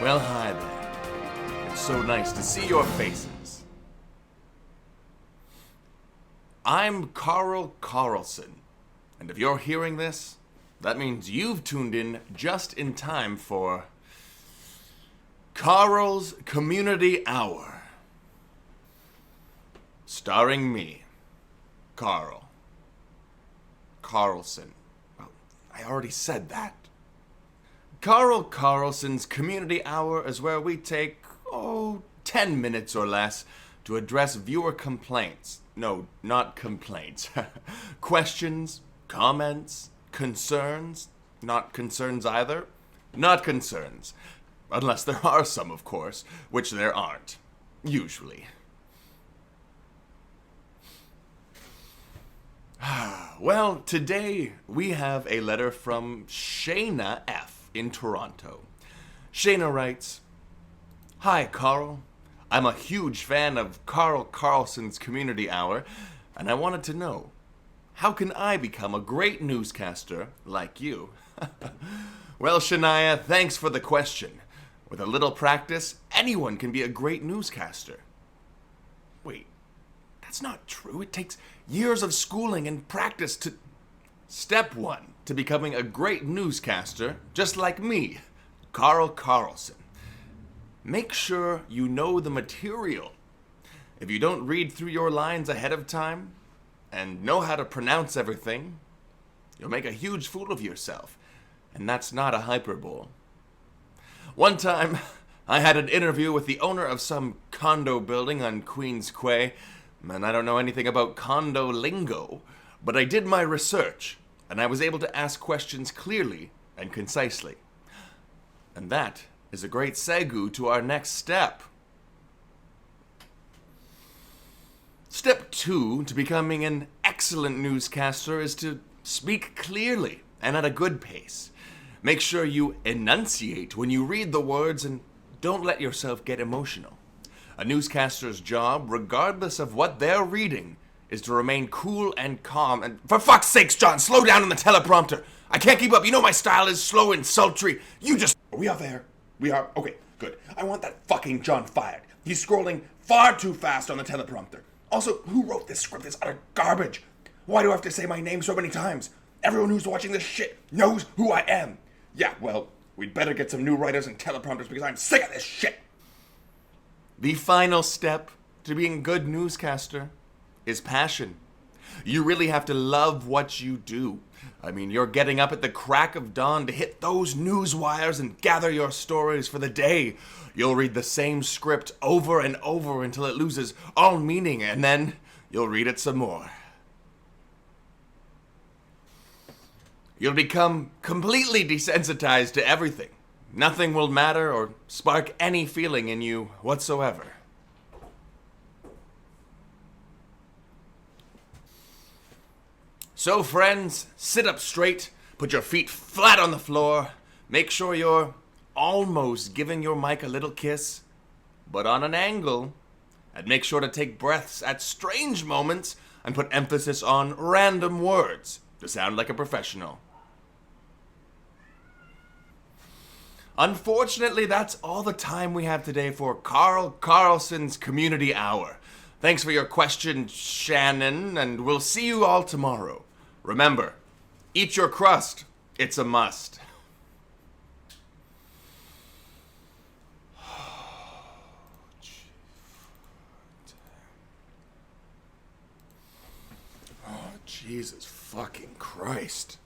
Well, hi there. It's so nice to see your faces. I'm Carlson, and if you're hearing this, that means you've tuned in just in time for Carl's Community Hour. Starring me, Carlson. Well, I already said that. Carlson's Community Hour is where we take, 10 minutes or less to address viewer complaints. No, not complaints. Questions, comments, concerns. Not concerns either. Not concerns. Unless there are some, of course, which there aren't. Usually. Well, today we have a letter from Shayna F. in Toronto. Shayna writes, "Hi, Carl. I'm a huge fan of Carlson's Community Hour, and I wanted to know, how can I become a great newscaster like you?" Well, Shania, thanks for the question. With a little practice, anyone can be a great newscaster. Wait, that's not true. It takes years of schooling and practice to... Step 1 to becoming a great newscaster, just like me, Carlson. Make sure you know the material. If you don't read through your lines ahead of time and know how to pronounce everything, you'll make a huge fool of yourself, and that's not a hyperbole. One time, I had an interview with the owner of some condo building on Queens Quay, and I don't know anything about condo lingo, but I did my research, and I was able to ask questions clearly and concisely. And that is a great segue to our next step. Step 2 to becoming an excellent newscaster is to speak clearly and at a good pace. Make sure you enunciate when you read the words and don't let yourself get emotional. A newscaster's job, regardless of what they're reading, is to remain cool and calm and... For fuck's sakes, John, slow down on the teleprompter. I can't keep up. You know my style is slow and sultry. You just... Are we off air? We are? Okay, good. I want that fucking John fired. He's scrolling far too fast on the teleprompter. Also, who wrote this script? It's utter garbage. Why do I have to say my name so many times? Everyone who's watching this shit knows who I am. Yeah, well, we'd better get some new writers and teleprompters because I'm sick of this shit. The final step to being a good newscaster is passion. You really have to love what you do. I mean, you're getting up at the crack of dawn to hit those news wires and gather your stories for the day. You'll read the same script over and over until it loses all meaning, and then you'll read it some more. You'll become completely desensitized to everything. Nothing will matter or spark any feeling in you whatsoever. So friends, sit up straight, put your feet flat on the floor, make sure you're almost giving your mic a little kiss, but on an angle, and make sure to take breaths at strange moments and put emphasis on random words to sound like a professional. Unfortunately, that's all the time we have today for Carlson's Community Hour. Thanks for your question, Shannon, and we'll see you all tomorrow. Remember, eat your crust. It's a must. Oh, Jesus fucking Christ.